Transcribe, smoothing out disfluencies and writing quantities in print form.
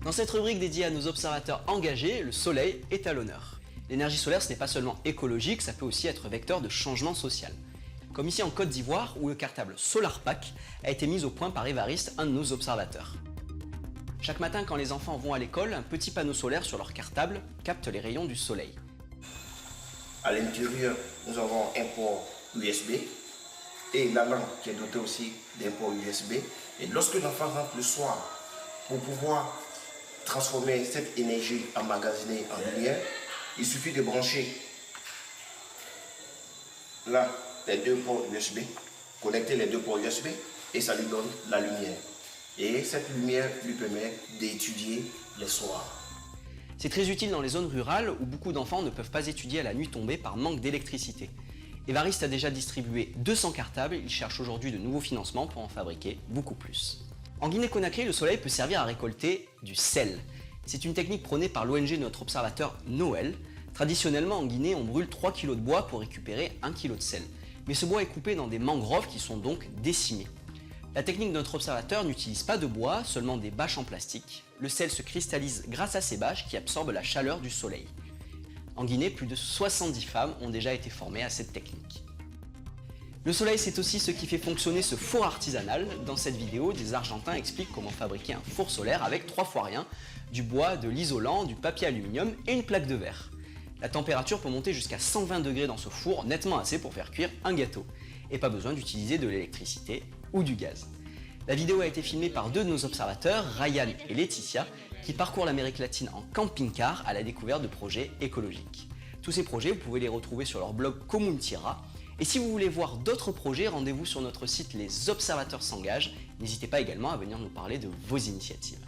Dans cette rubrique dédiée à nos observateurs engagés, le soleil est à l'honneur. L'énergie solaire, ce n'est pas seulement écologique, ça peut aussi être vecteur de changement social. Comme ici en Côte d'Ivoire, où le cartable SolarPack a été mis au point par Évariste, un de nos observateurs. Chaque matin, quand les enfants vont à l'école, un petit panneau solaire sur leur cartable capte les rayons du soleil. À l'intérieur, nous avons un port USB et la lampe qui est dotée aussi d'un port USB. Et lorsque l'enfant rentre le soir, pour pouvoir transformer cette énergie emmagasinée en lumière, il suffit de brancher là les deux ports USB, connecter les deux ports USB et ça lui donne la lumière. Et cette lumière lui permet d'étudier les soirs. C'est très utile dans les zones rurales où beaucoup d'enfants ne peuvent pas étudier à la nuit tombée par manque d'électricité. Évariste a déjà distribué 200 cartables, il cherche aujourd'hui de nouveaux financements pour en fabriquer beaucoup plus. En Guinée-Conakry, le soleil peut servir à récolter du sel. C'est une technique prônée par l'ONG de notre observateur Noël. Traditionnellement en Guinée, on brûle 3 kg de bois pour récupérer 1 kg de sel. Mais ce bois est coupé dans des mangroves qui sont donc décimées. La technique de notre observateur n'utilise pas de bois, seulement des bâches en plastique. Le sel se cristallise grâce à ces bâches qui absorbent la chaleur du soleil. En Guinée, plus de 70 femmes ont déjà été formées à cette technique. Le soleil, c'est aussi ce qui fait fonctionner ce four artisanal. Dans cette vidéo, des Argentins expliquent comment fabriquer un four solaire avec 3 fois rien, du bois, de l'isolant, du papier aluminium et une plaque de verre. La température peut monter jusqu'à 120 degrés dans ce four, nettement assez pour faire cuire un gâteau. Et pas besoin d'utiliser de l'électricité ou du gaz. La vidéo a été filmée par 2 de nos observateurs, Ryan et Laetitia, qui parcourent l'Amérique latine en camping-car à la découverte de projets écologiques. Tous ces projets, vous pouvez les retrouver sur leur blog Comuntira. Et si vous voulez voir d'autres projets, rendez-vous sur notre site Les Observateurs s'engagent. N'hésitez pas également à venir nous parler de vos initiatives.